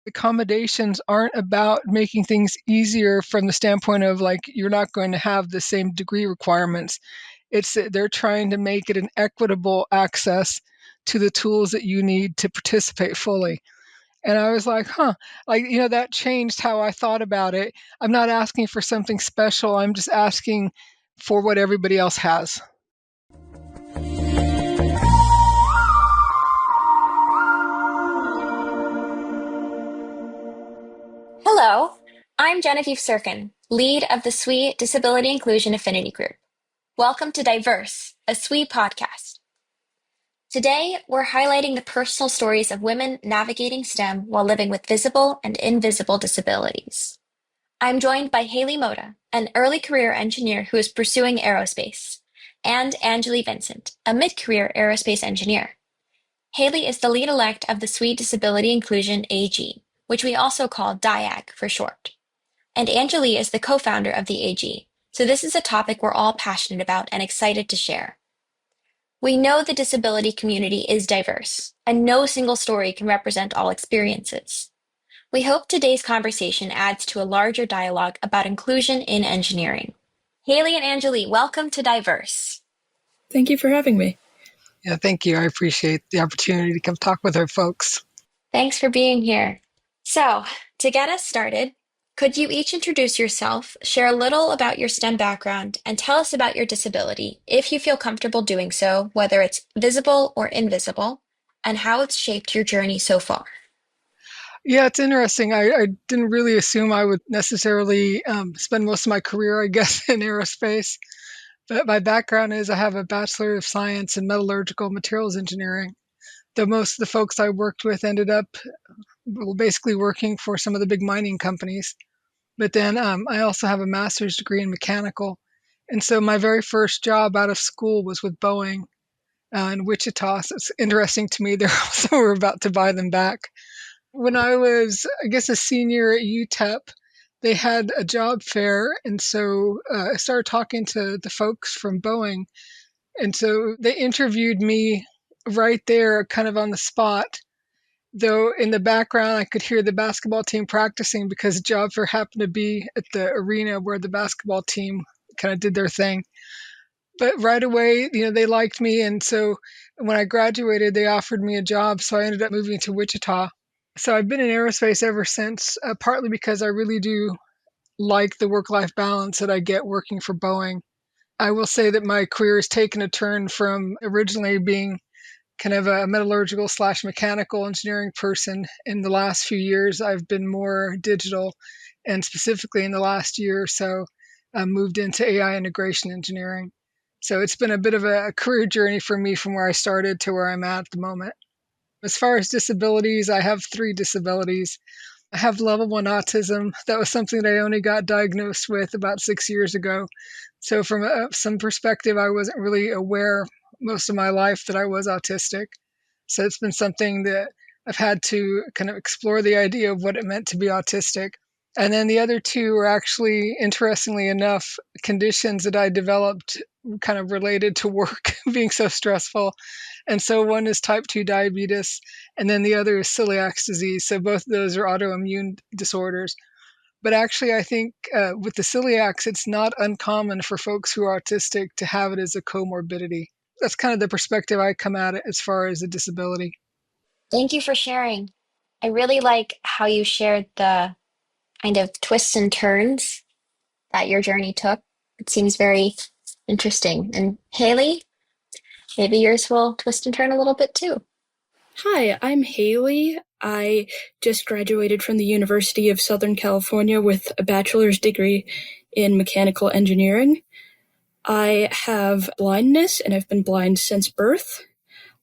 Accommodations aren't about making things easier from the standpoint of like you're not going to have the same degree requirements. It's that they're trying to make it an equitable access to the tools that you need to participate fully. And I was like, huh, like, that changed how I thought about it. I'm not asking for something special. I'm just asking for what everybody else has. Hello, I'm Jenevieve Surkin, lead of the SWE Disability Inclusion Affinity Group. Welcome to Diverse, a SWE podcast. Today, we're highlighting the personal stories of women navigating STEM while living with visible and invisible disabilities. I'm joined by Haylee Mota, an early career engineer who is pursuing aerospace, and Angelie Vincent, a mid-career aerospace engineer. Haylee is the lead-elect of the SWE Disability Inclusion AG, which we also call DIAG for short. And Angelie is the co-founder of the AG, so this is a topic we're all passionate about and excited to share. We know the disability community is diverse, and no single story can represent all experiences. We hope today's conversation adds to a larger dialogue about inclusion in engineering. Haylee and Angelie, welcome to Diverse. Thank you for having me. Yeah, thank you. I appreciate the opportunity to come talk with our folks. Thanks for being here. So, to get us started, could you each introduce yourself, share a little about your STEM background, and tell us about your disability, if you feel comfortable doing so, whether it's visible or invisible, and how it's shaped your journey so far? Yeah, it's interesting. I didn't really assume I would necessarily spend most of my career, I guess, in aerospace. But my background is I have a Bachelor of Science in Metallurgical Materials Engineering. Though most of the folks I worked with ended up basically working for some of the big mining companies. But then I also have a master's degree in mechanical. And so my very first job out of school was with Boeing in Wichita. So it's interesting to me. They also were about to buy them back. When I was, I guess, a senior at UTEP, they had a job fair. And so I started talking to the folks from Boeing. And so they interviewed me right there, kind of on the spot. Though in the background, I could hear the basketball team practicing because the job fair happened to be at the arena where the basketball team kind of did their thing. But right away, they liked me. And so when I graduated, they offered me a job. So I ended up moving to Wichita. So I've been in aerospace ever since, partly because I really do like the work-life balance that I get working for Boeing. I will say that my career has taken a turn from originally being kind of a metallurgical / mechanical engineering person. In the last few years, I've been more digital, and specifically in the last year or so, I moved into AI integration engineering. So it's been a bit of a career journey for me from where I started to where I'm at the moment. As far as disabilities, I have 3 disabilities. I have level 1 autism. That was something that I only got diagnosed with about 6 years ago. So from some perspective, I wasn't really aware most of my life that I was autistic. So it's been something that I've had to kind of explore the idea of what it meant to be autistic. And then the other 2 are actually, interestingly enough, conditions that I developed kind of related to work being so stressful. And so one is type 2 diabetes, and then the other is celiac disease. So both of those are autoimmune disorders. But actually, I think with the celiacs, it's not uncommon for folks who are autistic to have it as a comorbidity. That's kind of the perspective I come at it as far as a disability. Thank you for sharing. I really like how you shared the kind of twists and turns that your journey took. It seems very interesting. And Haylee, maybe yours will twist and turn a little bit too. Hi, I'm Haylee. I just graduated from the University of Southern California with a bachelor's degree in mechanical engineering. I have blindness, and I've been blind since birth.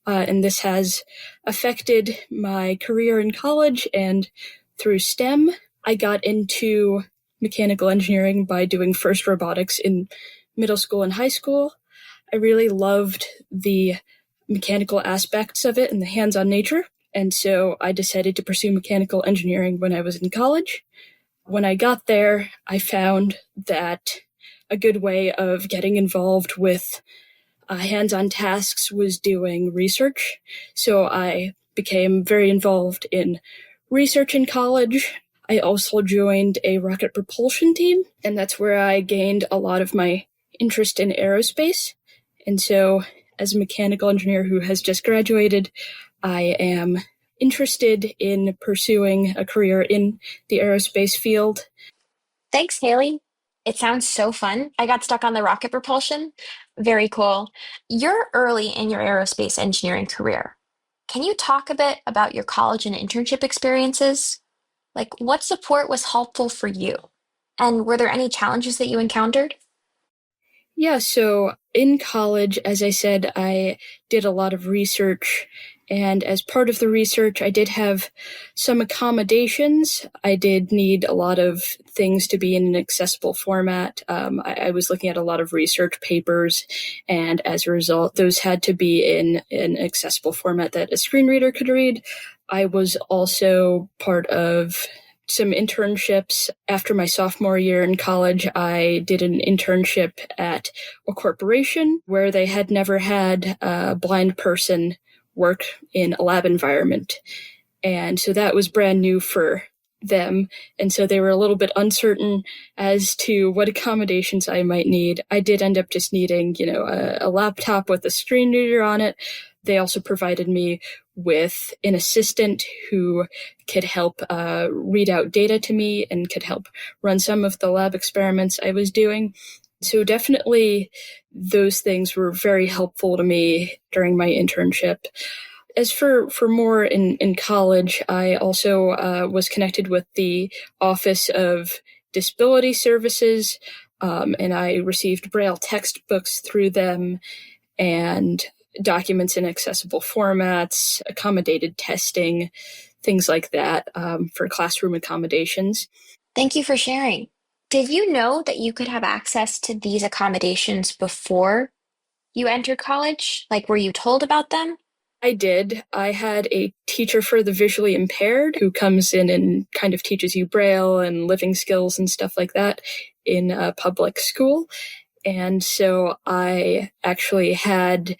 And this has affected my career in college and through STEM. I got into mechanical engineering by doing first robotics in middle school and high school. I really loved the mechanical aspects of it and the hands-on nature, and so I decided to pursue mechanical engineering when I was in college. When I got there, I found that a good way of getting involved with hands-on tasks was doing research, so I became very involved in research in college. I also joined a rocket propulsion team, and that's where I gained a lot of my interest in aerospace. And so, as a mechanical engineer who has just graduated, I am interested in pursuing a career in the aerospace field. Thanks, Haley. It sounds so fun. I got stuck on the rocket propulsion. Very cool. You're early in your aerospace engineering career. Can you talk a bit about your college and internship experiences? Like, what support was helpful for you? And were there any challenges that you encountered? Yeah, so in college, as I said, I did a lot of research. And as part of the research, I did have some accommodations. I did need a lot of things to be in an accessible format. I was looking at a lot of research papers, and as a result, those had to be in an accessible format that a screen reader could read. I was also part of some internships. After my sophomore year in college, I did an internship at a corporation where they had never had a blind person work in a lab environment. And so that was brand new for them. And so they were a little bit uncertain as to what accommodations I might need. I did end up just needing, a laptop with a screen reader on it. They also provided me with an assistant who could help read out data to me and could help run some of the lab experiments I was doing. So definitely those things were very helpful to me during my internship. As for more in college, I also was connected with the Office of Disability Services, and I received Braille textbooks through them and documents in accessible formats, accommodated testing, things like that for classroom accommodations. Thank you for sharing. Did you know that you could have access to these accommodations before you entered college? Like, were you told about them? I did. I had a teacher for the visually impaired who comes in and kind of teaches you Braille and living skills and stuff like that in a public school. And so I actually had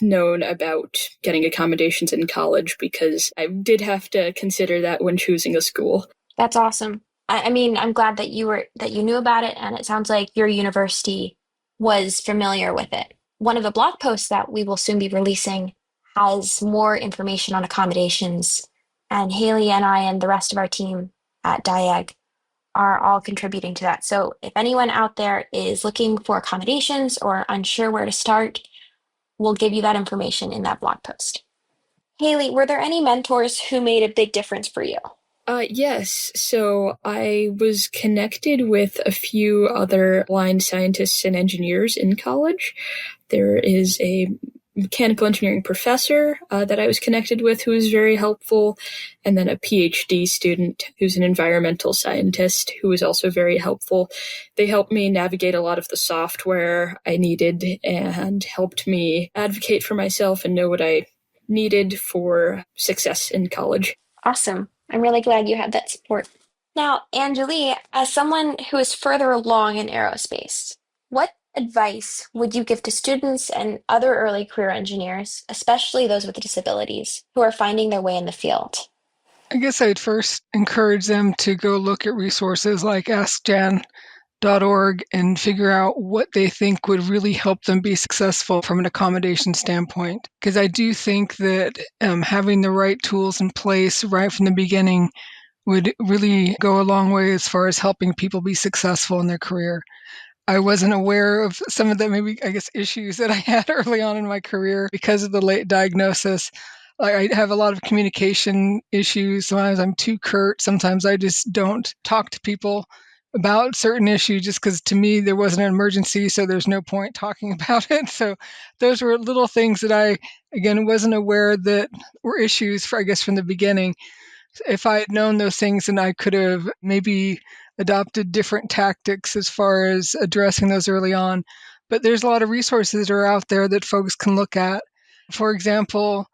known about getting accommodations in college because I did have to consider that when choosing a school. That's awesome. I mean, I'm glad that you knew about it, and it sounds like your university was familiar with it. One of the blog posts that we will soon be releasing has more information on accommodations, and Haley and I and the rest of our team at DIAG are all contributing to that. So if anyone out there is looking for accommodations or unsure where to start, we'll give you that information in that blog post. Haley, were there any mentors who made a big difference for you? Yes. So I was connected with a few other blind scientists and engineers in college. There is a mechanical engineering professor that I was connected with who was very helpful, and then a PhD student who's an environmental scientist who was also very helpful. They helped me navigate a lot of the software I needed and helped me advocate for myself and know what I needed for success in college. Awesome. I'm really glad you had that support. Now, Angelie, as someone who is further along in aerospace, what advice would you give to students and other early career engineers, especially those with disabilities, who are finding their way in the field? I guess I'd first encourage them to go look at resources like AskJan.org and figure out what they think would really help them be successful from an accommodation standpoint. Because I do think that having the right tools in place right from the beginning would really go a long way as far as helping people be successful in their career. I wasn't aware of some of the maybe, I guess, issues that I had early on in my career because of the late diagnosis. I have a lot of communication issues. Sometimes I'm too curt. Sometimes I just don't talk to people about certain issues just because to me there wasn't an emergency, so there's no point talking about it. So those were little things that I, again, wasn't aware that were issues for, I guess, from the beginning. If I had known those things, then I could have maybe adopted different tactics as far as addressing those early on. But there's a lot of resources that are out there that folks can look at. For example,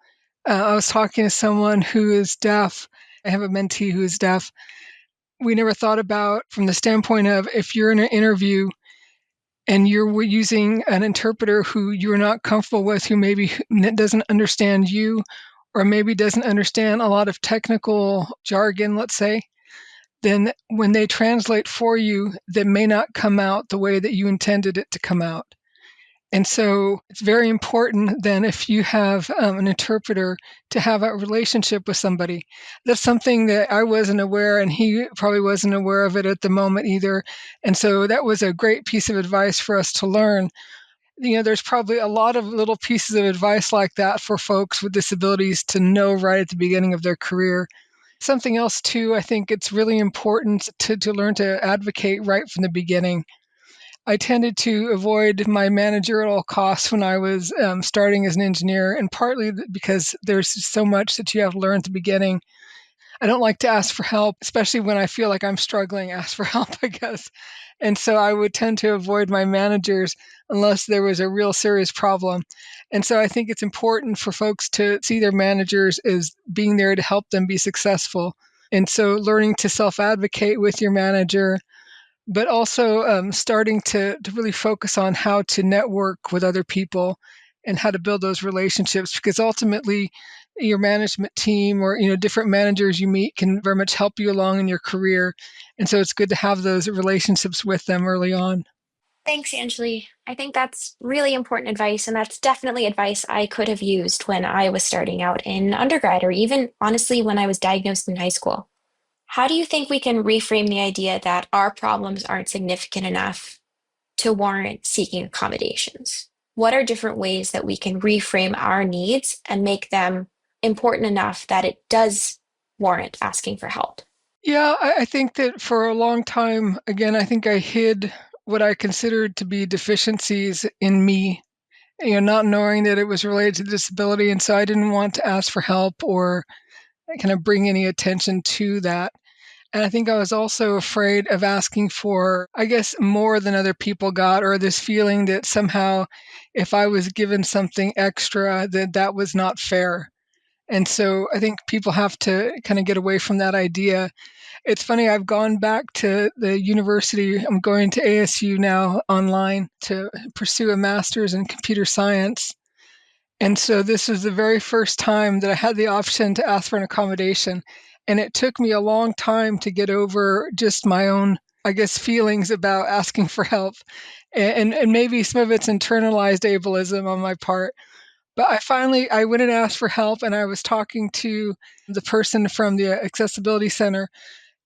I was talking to someone who is deaf. I have a mentee who is deaf. We never thought about from the standpoint of if you're in an interview and you're using an interpreter who you're not comfortable with, who maybe doesn't understand you, or maybe doesn't understand a lot of technical jargon, let's say, then when they translate for you, that may not come out the way that you intended it to come out. And so it's very important then if you have an interpreter to have a relationship with somebody. That's something that I wasn't aware, and he probably wasn't aware of it at the moment either. And so that was a great piece of advice for us to learn. There's probably a lot of little pieces of advice like that for folks with disabilities to know right at the beginning of their career. Something else too, I think it's really important to learn to advocate right from the beginning. I tended to avoid my manager at all costs when I was starting as an engineer, and partly because there's so much that you have to learn at the beginning. I don't like to ask for help, especially when I feel like I'm struggling, ask for help, I guess. And so I would tend to avoid my managers unless there was a real serious problem. And so I think it's important for folks to see their managers as being there to help them be successful. And so learning to self advocate with your manager, but also starting to really focus on how to network with other people and how to build those relationships, because ultimately your management team or different managers you meet can very much help you along in your career, and so it's good to have those relationships with them early on. Thanks, Angelie. I think that's really important advice, and that's definitely advice I could have used when I was starting out in undergrad, or even honestly when I was diagnosed in high school. How do you think we can reframe the idea that our problems aren't significant enough to warrant seeking accommodations? What are different ways that we can reframe our needs and make them important enough that it does warrant asking for help? Yeah, I think that for a long time, again, I think I hid what I considered to be deficiencies in me, not knowing that it was related to disability, and so I didn't want to ask for help or kind of bring any attention to that. And I think I was also afraid of asking for, I guess, more than other people got, or this feeling that somehow if I was given something extra, that that was not fair. And so I think people have to kind of get away from that idea. It's funny, I've gone back to the university. I'm going to ASU now online to pursue a master's in computer science. And so this was the very first time that I had the option to ask for an accommodation. And it took me a long time to get over just my own, I guess, feelings about asking for help. And maybe some of it's internalized ableism on my part. But I went and asked for help, and I was talking to the person from the accessibility center,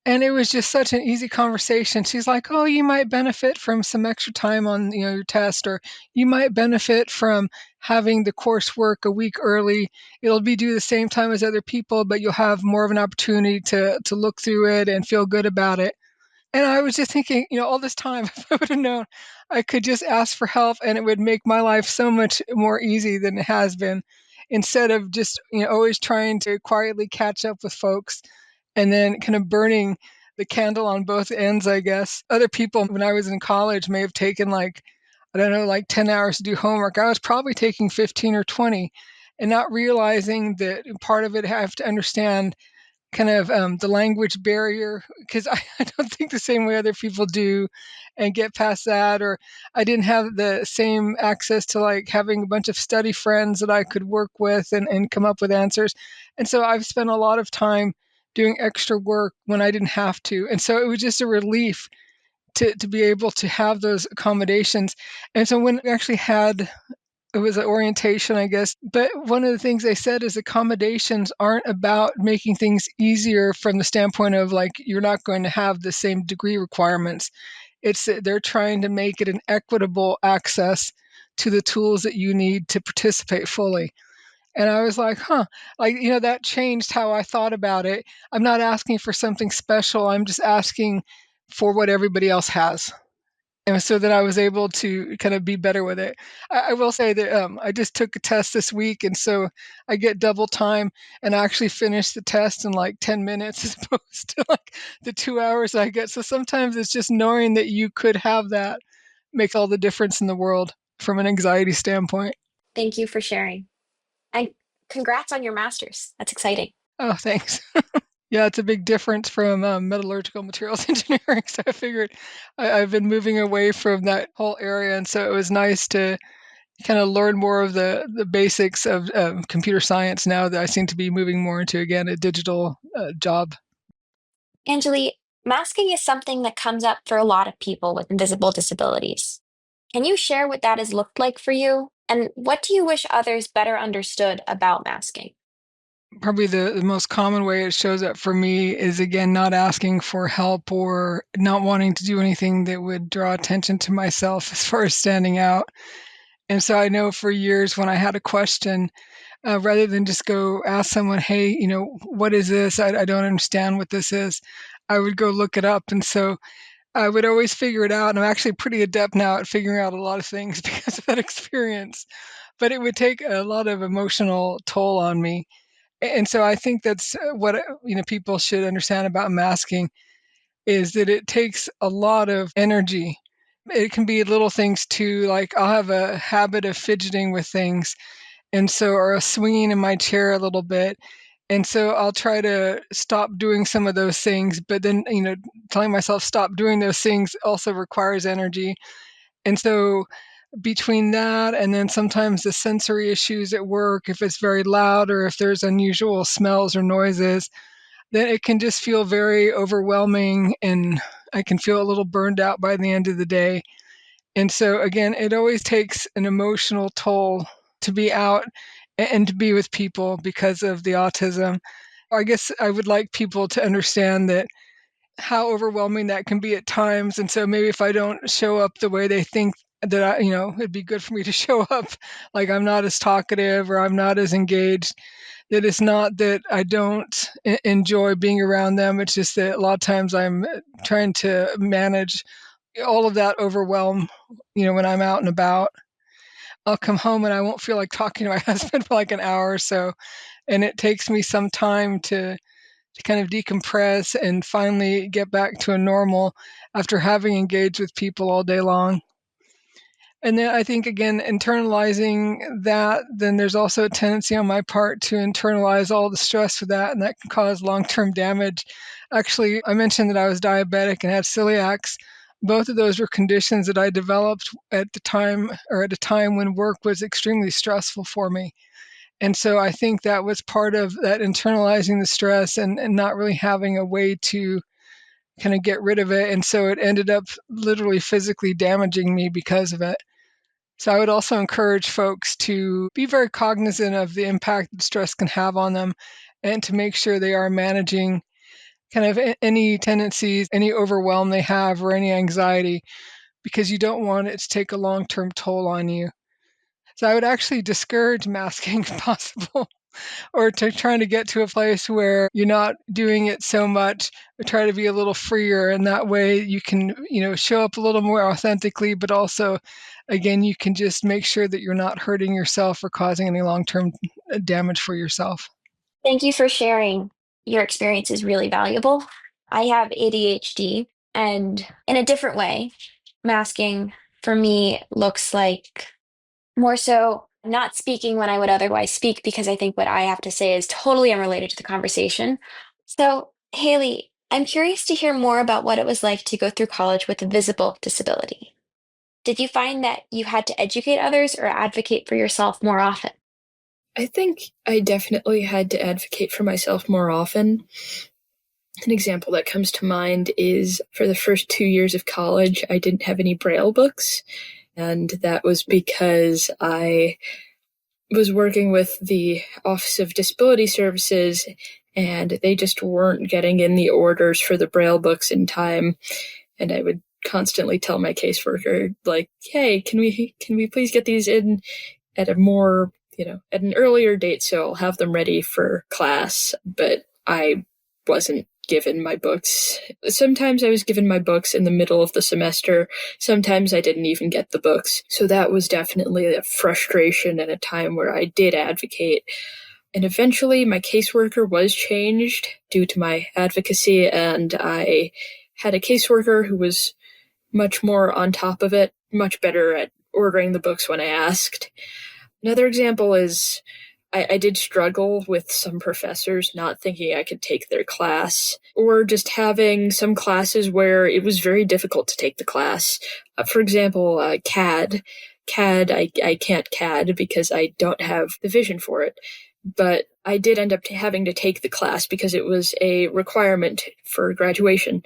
and it was just such an easy conversation. She's like, "Oh, you might benefit from some extra time on, your test, or you might benefit from having the coursework a week early. It'll be due the same time as other people, but you'll have more of an opportunity to look through it and feel good about it." And I was just thinking, all this time, if I would have known I could just ask for help and it would make my life so much more easy than it has been, instead of just, always trying to quietly catch up with folks and then kind of burning the candle on both ends, I guess. Other people, when I was in college, may have taken like, I don't know, like 10 hours to do homework. I was probably taking 15 or 20 and not realizing that part of it I have to understand kind of the language barrier, because I don't think the same way other people do and get past that. Or I didn't have the same access to like having a bunch of study friends that I could work with and come up with answers. And so I've spent a lot of time doing extra work when I didn't have to. And so it was just a relief to be able to have those accommodations. And so when we actually had, it was an orientation, I guess. But one of the things they said is accommodations aren't about making things easier from the standpoint of like you're not going to have the same degree requirements. It's that they're trying to make it an equitable access to the tools that you need to participate fully. And I was like, huh, like, that changed how I thought about it. I'm not asking for something special. I'm just asking for what everybody else has. And so that I was able to kind of be better with it. I will say that I just took a test this week, and so I get double time, and I actually finished the test in like 10 minutes as opposed to like the 2 hours I get. So sometimes it's just knowing that you could have that make all the difference in the world from an anxiety standpoint. Thank you for sharing. And congrats on your master's. That's exciting. Oh, thanks. Yeah, it's a big difference from metallurgical materials engineering. So I figured I've been moving away from that whole area, and so it was nice to kind of learn more of the basics of computer science now that I seem to be moving more into, again, a digital job. Angelie, masking is something that comes up for a lot of people with invisible disabilities. Can you share what that has looked like for you? And what do you wish others better understood about masking? Probably the most common way it shows up for me is, again, not asking for help or not wanting to do anything that would draw attention to myself as far as standing out. And so I know for years when I had a question, rather than just go ask someone, hey, what is this? I don't understand what this is. I would go look it up. And so I would always figure it out. And I'm actually pretty adept now at figuring out a lot of things because of that experience. But it would take a lot of emotional toll on me. And so I think that's what people should understand about masking is that it takes a lot of energy. It can be little things too, like I'll have a habit of fidgeting with things, and so or swinging in my chair a little bit. And so I'll try to stop doing some of those things, but then, telling myself stop doing those things also requires energy. And so between that and then sometimes the sensory issues at work, if it's very loud or if there's unusual smells or noises, then it can just feel very overwhelming and I can feel a little burned out by the end of the day. And so again, it always takes an emotional toll to be out and to be with people because of the autism. I guess I would like people to understand that how overwhelming that can be at times. And so maybe if I don't show up the way they think that it'd be good for me to show up, like I'm not as talkative or I'm not as engaged, that it's not that I don't enjoy being around them. It's just that a lot of times I'm trying to manage all of that overwhelm, when I'm out and about. I'll come home and I won't feel like talking to my husband for like an hour or so. And it takes me some time to kind of decompress and finally get back to a normal after having engaged with people all day long. And then I think, again, internalizing that, then there's also a tendency on my part to internalize all the stress for that, and that can cause long term damage. Actually, I mentioned that I was diabetic and had celiacs. Both of those were conditions that I developed at the time or at a time when work was extremely stressful for me. And so I think that was part of that internalizing the stress and not really having a way to kind of get rid of it. And so it ended up literally physically damaging me because of it. So I would also encourage folks to be very cognizant of the impact that stress can have on them and to make sure they are managing kind of any tendencies, any overwhelm they have or any anxiety, because you don't want it to take a long-term toll on you. So I would actually discourage masking if possible, or to trying to get to a place where you're not doing it so much, or try to be a little freer. And that way you can, show up a little more authentically, but also, again, you can just make sure that you're not hurting yourself or causing any long-term damage for yourself. Thank you for sharing. Your experience is really valuable. I have ADHD, and in a different way, masking for me looks like more so not speaking when I would otherwise speak because I think what I have to say is totally unrelated to the conversation. So, Haley, I'm curious to hear more about what it was like to go through college with a visible disability. Did you find that you had to educate others or advocate for yourself more often? I think I definitely had to advocate for myself more often. An example that comes to mind is for the first 2 years of college, I didn't have any Braille books. And that was because I was working with the Office of Disability Services, and they just weren't getting in the orders for the Braille books in time. And I would constantly tell my caseworker, like, hey, can we please get these in at a more, at an earlier date so I'll have them ready for class. But I wasn't given my books. Sometimes I was given my books in the middle of the semester. Sometimes I didn't even get the books. So that was definitely a frustration and a time where I did advocate. And eventually my caseworker was changed due to my advocacy, and I had a caseworker who was much more on top of it, much better at ordering the books when I asked. Another example is I did struggle with some professors not thinking I could take their class, or just having some classes where it was very difficult to take the class. For example, CAD. CAD, I can't CAD because I don't have the vision for it. But I did end up having to take the class because it was a requirement for graduation.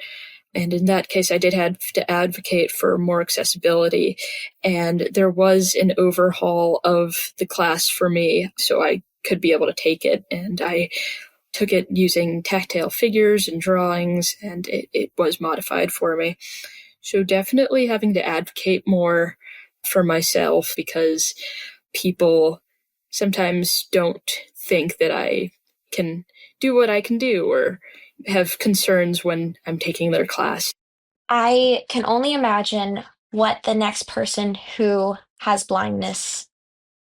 And in that case, I did have to advocate for more accessibility. And there was an overhaul of the class for me, so I could be able to take it. And I took it using tactile figures and drawings, and it was modified for me. So definitely having to advocate more for myself, because people sometimes don't think that I can do what I can do or have concerns when I'm taking their class. I can only imagine what the next person who has blindness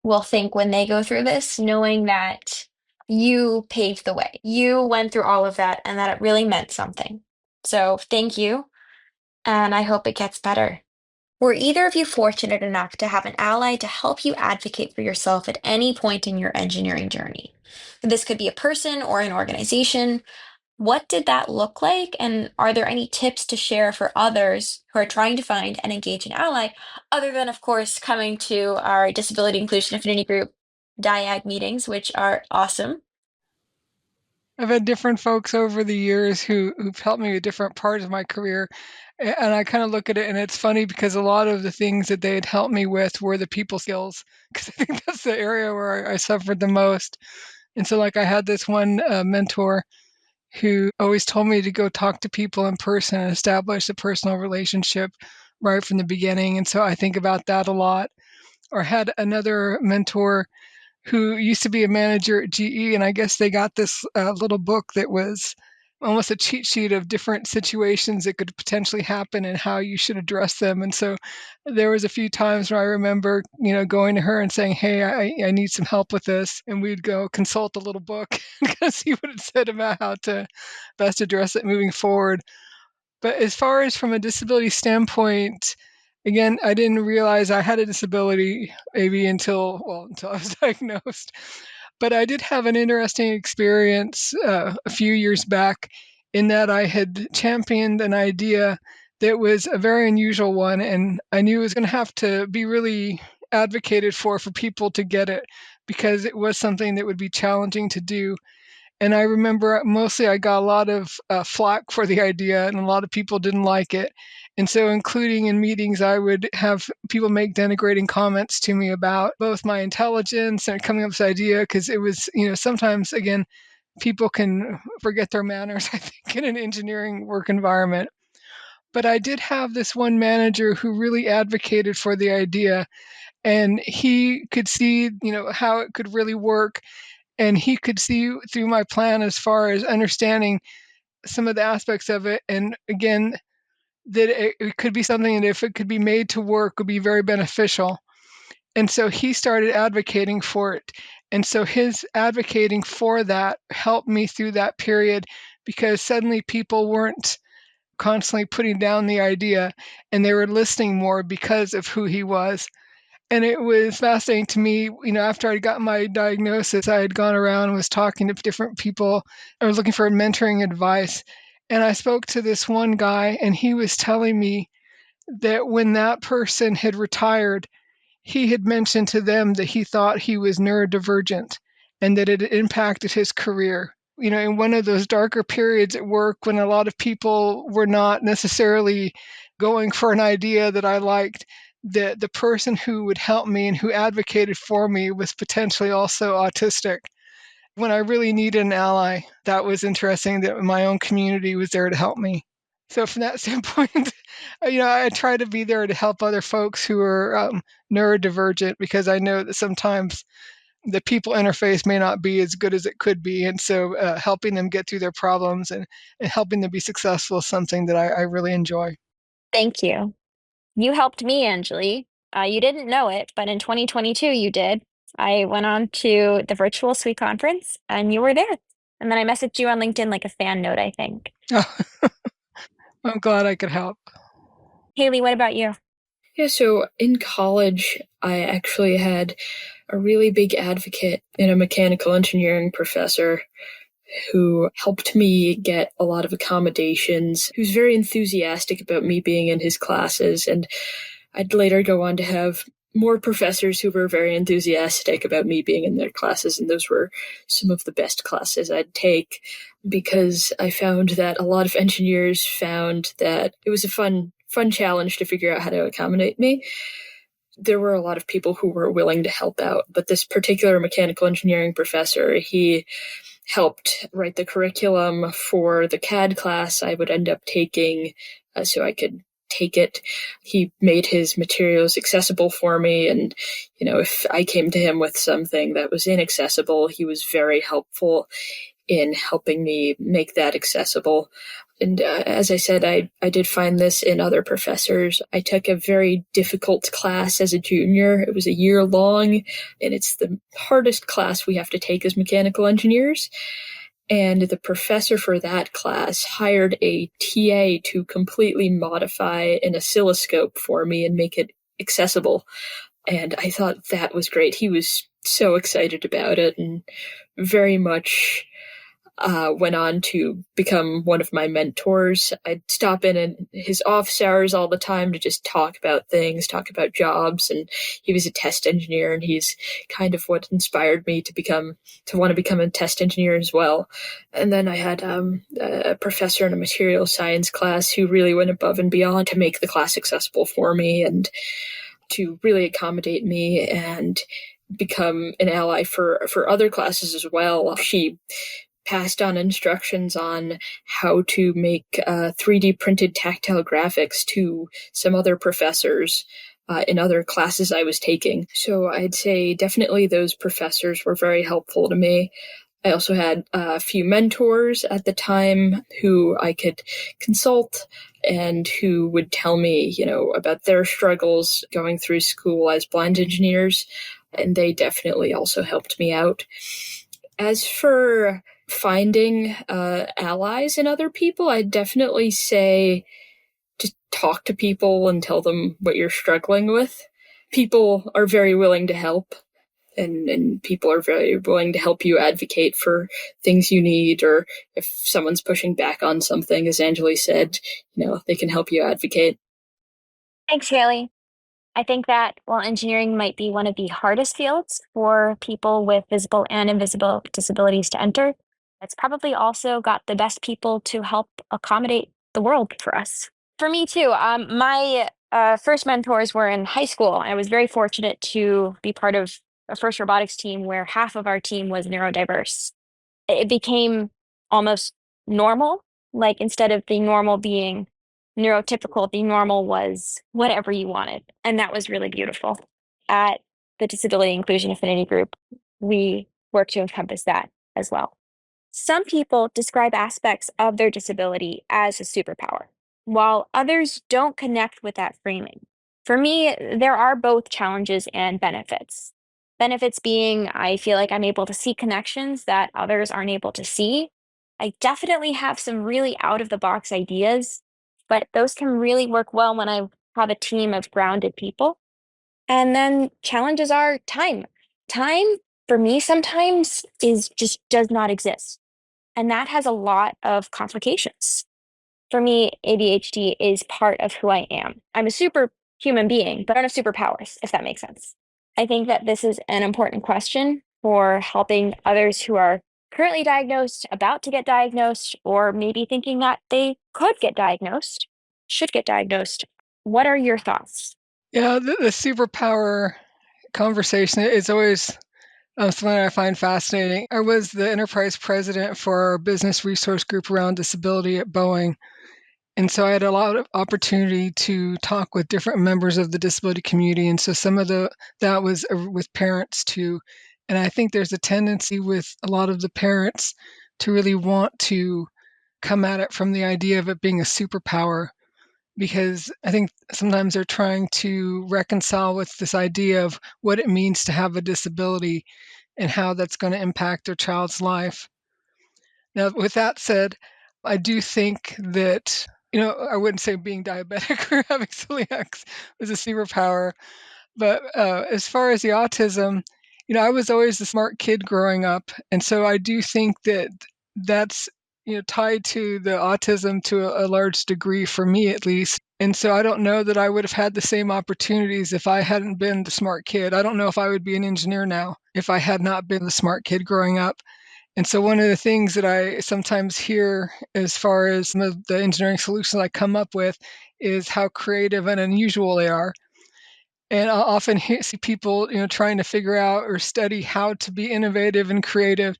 will think when they go through this, knowing that you paved the way. You went through all of that and that it really meant something. So thank you, and I hope it gets better. Were either of you fortunate enough to have an ally to help you advocate for yourself at any point in your engineering journey? This could be a person or an organization. What did that look like? And are there any tips to share for others who are trying to find and engage an ally, other than, of course, coming to our Disability Inclusion Affinity Group DIAG meetings, which are awesome? I've had different folks over the years who've helped me with different parts of my career, and I kind of look at it, and it's funny because a lot of the things that they had helped me with were the people skills, because I think that's the area where I suffered the most. And so, like, I had this one mentor who always told me to go talk to people in person and establish a personal relationship right from the beginning. And so I think about that a lot. Or had another mentor who used to be a manager at GE, and I guess they got this little book that was almost a cheat sheet of different situations that could potentially happen and how you should address them. And so there was a few times where I remember, going to her and saying, "Hey, I need some help with this," and we'd go consult the little book and kind of see what it said about how to best address it moving forward. But as far as from a disability standpoint, again, I didn't realize I had a disability maybe until I was diagnosed. But I did have an interesting experience a few years back in that I had championed an idea that was a very unusual one, and I knew it was going to have to be really advocated for people to get it, because it was something that would be challenging to do. And I remember mostly I got a lot of flack for the idea, and a lot of people didn't like it. And so, including in meetings, I would have people make denigrating comments to me about both my intelligence and coming up with this idea, because it was, sometimes, again, people can forget their manners, I think, in an engineering work environment. But I did have this one manager who really advocated for the idea, and he could see, how it could really work, and he could see through my plan as far as understanding some of the aspects of it, and again, that it could be something that if it could be made to work would be very beneficial. And so he started advocating for it, and so his advocating for that helped me through that period, because suddenly people weren't constantly putting down the idea, and they were listening more because of who he was. And it was fascinating to me, after I got my diagnosis, I had gone around and was talking to different people. I was looking for mentoring advice. And I spoke to this one guy, and he was telling me that when that person had retired, he had mentioned to them that he thought he was neurodivergent and that it had impacted his career. In one of those darker periods at work when a lot of people were not necessarily going for an idea that I liked, that the person who would help me and who advocated for me was potentially also autistic. When I really needed an ally, that was interesting that my own community was there to help me. So from that standpoint, I try to be there to help other folks who are neurodivergent, because I know that sometimes the people interface may not be as good as it could be. And so helping them get through their problems and helping them be successful is something that I really enjoy. Thank you. You helped me, Angelie. You didn't know it, but in 2022 you did. I went on to the virtual suite conference and you were there. And then I messaged you on LinkedIn like a fan note, I think. I'm glad I could help. Haylee, what about you? Yeah, so in college, I actually had a really big advocate in a mechanical engineering professor who helped me get a lot of accommodations, who's very enthusiastic about me being in his classes. And I'd later go on to have more professors who were very enthusiastic about me being in their classes, and those were some of the best classes I'd take, because I found that a lot of engineers found that it was a fun challenge to figure out how to accommodate me. There were a lot of people who were willing to help out, but this particular mechanical engineering professor, he helped write the curriculum for the CAD class I would end up taking, so I could take it. He made his materials accessible for me, and if I came to him with something that was inaccessible, he was very helpful in helping me make that accessible. And as I said, I did find this in other professors. I took a very difficult class as a junior. It was a year long, and it's the hardest class we have to take as mechanical engineers. And the professor for that class hired a TA to completely modify an oscilloscope for me and make it accessible. And I thought that was great. He was so excited about it and very much went on to become one of my mentors. I'd stop in his office hours all the time to just talk about things, talk about jobs. And he was a test engineer, and he's kind of what inspired me to want to become a test engineer as well. And then I had a professor in a material science class who really went above and beyond to make the class accessible for me and to really accommodate me and become an ally for other classes as well. She passed on instructions on how to make 3D printed tactile graphics to some other professors in other classes I was taking. So I'd say definitely those professors were very helpful to me. I also had a few mentors at the time who I could consult and who would tell me, about their struggles going through school as blind engineers, and they definitely also helped me out. As for finding allies in other people, I'd definitely say just talk to people and tell them what you're struggling with. People are very willing to help, and people are very willing to help you advocate for things you need, or if someone's pushing back on something, as Angelie said, they can help you advocate. Thanks, Haley. I think that while engineering might be one of the hardest fields for people with visible and invisible disabilities to enter, it's probably also got the best people to help accommodate the world for us. For me, too, my first mentors were in high school. I was very fortunate to be part of a first robotics team where half of our team was neurodiverse. It became almost normal. Like instead of the normal being neurotypical, the normal was whatever you wanted. And that was really beautiful. At the Disability Inclusion Affinity Group, we work to encompass that as well. Some people describe aspects of their disability as a superpower, while others don't connect with that framing. For me, there are both challenges and benefits. Benefits being, I feel like I'm able to see connections that others aren't able to see. I definitely have some really out of the box ideas, but those can really work well when I have a team of grounded people. And then challenges are time. Time for me sometimes is just does not exist. And that has a lot of complications. For me, ADHD is part of who I am. I'm a superhuman being, but I don't have superpowers, if that makes sense. I think that this is an important question for helping others who are currently diagnosed, about to get diagnosed, or maybe thinking that they could get diagnosed, should get diagnosed. What are your thoughts? Yeah, the superpower conversation is always something I find fascinating. I was the enterprise president for our business resource group around disability at Boeing. And so I had a lot of opportunity to talk with different members of the disability community. And so some of that was with parents too. And I think there's a tendency with a lot of the parents to really want to come at it from the idea of it being a superpower, because I think sometimes they're trying to reconcile with this idea of what it means to have a disability and how that's going to impact their child's life. Now, with that said, I do think that, I wouldn't say being diabetic or having celiac was a superpower, but as far as the autism, I was always the smart kid growing up. And so I do think that that's, tied to the autism to a large degree for me, at least. And so I don't know that I would have had the same opportunities if I hadn't been the smart kid. I don't know if I would be an engineer now if I had not been the smart kid growing up. And so one of the things that I sometimes hear as far as some of the engineering solutions I come up with is how creative and unusual they are. And I'll often see people, trying to figure out or study how to be innovative and creative.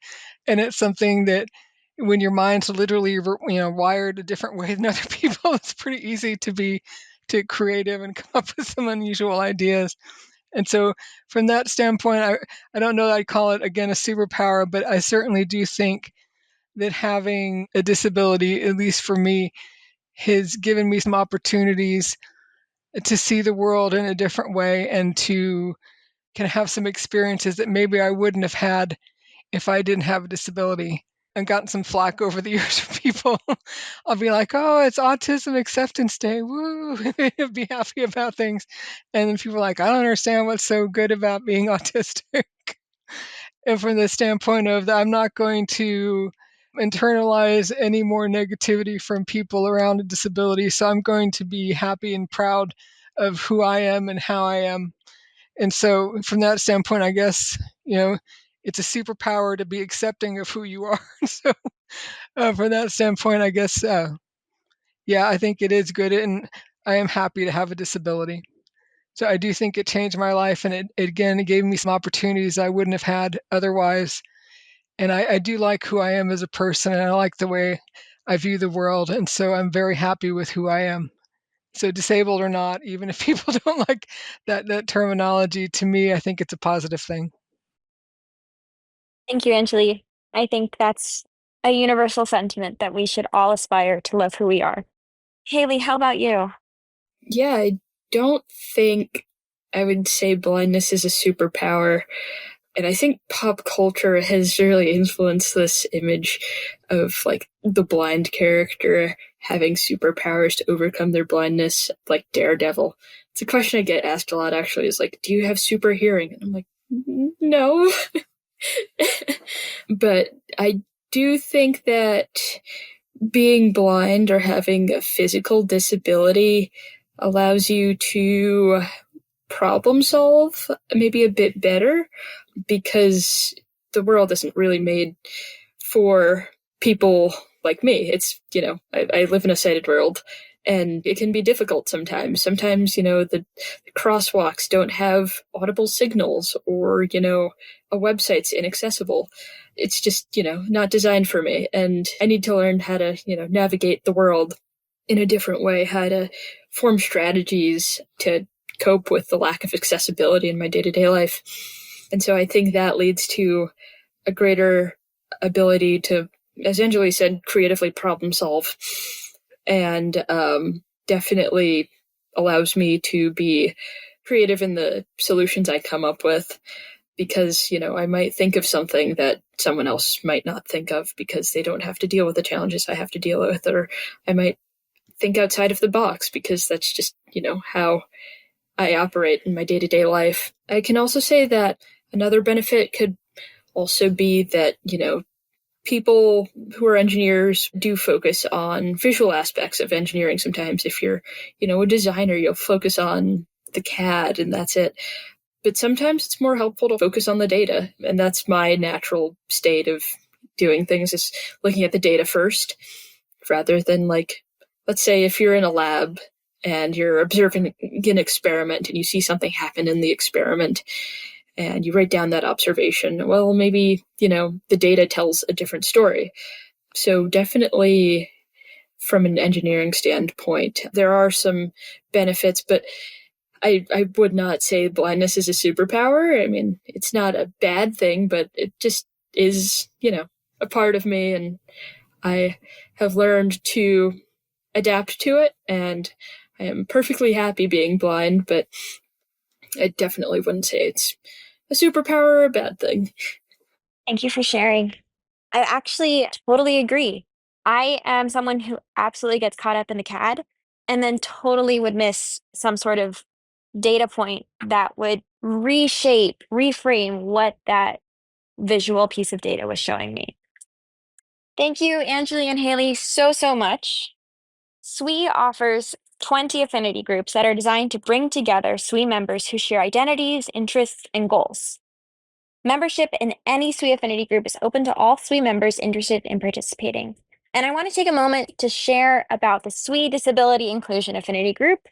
And it's something that when your mind's literally, wired a different way than other people, it's pretty easy to be too creative and come up with some unusual ideas. And so from that standpoint, I don't know that I'd call it, again, a superpower, but I certainly do think that having a disability, at least for me, has given me some opportunities to see the world in a different way and to can have some experiences that maybe I wouldn't have had if I didn't have a disability. I've gotten some flack over the years from people. I'll be like, "Oh, it's Autism Acceptance Day, woo!" Be happy about things, and then people are like, "I don't understand what's so good about being autistic." And from the standpoint of that, I'm not going to internalize any more negativity from people around a disability. So I'm going to be happy and proud of who I am and how I am. And so from that standpoint, I guess, it's a superpower to be accepting of who you are. So from that standpoint, I guess, yeah, I think it is good. And I am happy to have a disability. So I do think it changed my life. And it gave me some opportunities I wouldn't have had otherwise. And I do like who I am as a person, and I like the way I view the world. And so I'm very happy with who I am. So disabled or not, even if people don't like that terminology, to me, I think it's a positive thing. Thank you, Angelie. I think that's a universal sentiment that we should all aspire to love who we are. Haylee, how about you? Yeah, I don't think I would say blindness is a superpower. And I think pop culture has really influenced this image of like the blind character having superpowers to overcome their blindness, like Daredevil. It's a question I get asked a lot actually, is like, do you have super hearing? And I'm like, no. But I do think that being blind or having a physical disability allows you to problem solve maybe a bit better, because the world isn't really made for people like me. It's, I live in a sighted world, and it can be difficult sometimes. Sometimes, the crosswalks don't have audible signals, or, a website's inaccessible. It's just, not designed for me. And I need to learn how to, navigate the world in a different way, how to form strategies to cope with the lack of accessibility in my day-to-day life. And so I think that leads to a greater ability to, as Angelie said, creatively problem solve, and definitely allows me to be creative in the solutions I come up with, because, I might think of something that someone else might not think of because they don't have to deal with the challenges I have to deal with, or I might think outside of the box because that's just, how I operate in my day-to-day life. I can also say that another benefit could also be that, people who are engineers do focus on visual aspects of engineering sometimes. If you're, a designer, you'll focus on the CAD and that's it. But sometimes it's more helpful to focus on the data. And that's my natural state of doing things, is looking at the data first, rather than like, let's say if you're in a lab and you're observing an experiment and you see something happen in the experiment and you write down that observation, well, maybe, the data tells a different story. So definitely from an engineering standpoint, there are some benefits, but I would not say blindness is a superpower. I mean, it's not a bad thing, but it just is, a part of me, and I have learned to adapt to it, and I am perfectly happy being blind, but I definitely wouldn't say it's a superpower or a bad thing. Thank you for sharing. I actually totally agree. I am someone who absolutely gets caught up in the CAD and then totally would miss some sort of data point that would reshape, reframe what that visual piece of data was showing me. Thank you, Angelie and Haylee, so, so much. SWE offers 20 affinity groups that are designed to bring together SWE members who share identities, interests, and goals. Membership in any SWE affinity group is open to all SWE members interested in participating. And I want to take a moment to share about the SWE Disability Inclusion Affinity Group,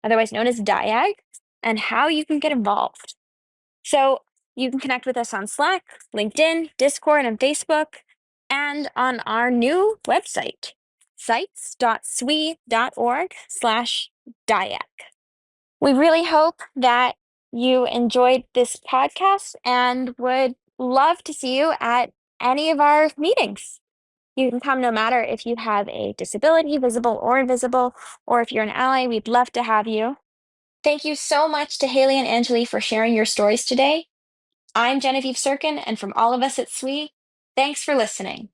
otherwise known as DIAG, and how you can get involved. So you can connect with us on Slack, LinkedIn, Discord, and Facebook, and on our new website, sites.swe.org/DIAC. We really hope that you enjoyed this podcast and would love to see you at any of our meetings. You can come no matter if you have a disability, visible or invisible, or if you're an ally, we'd love to have you. Thank you so much to Haylee and Angelie for sharing your stories today. I'm Jenevieve Surkin, and from all of us at SWE, thanks for listening.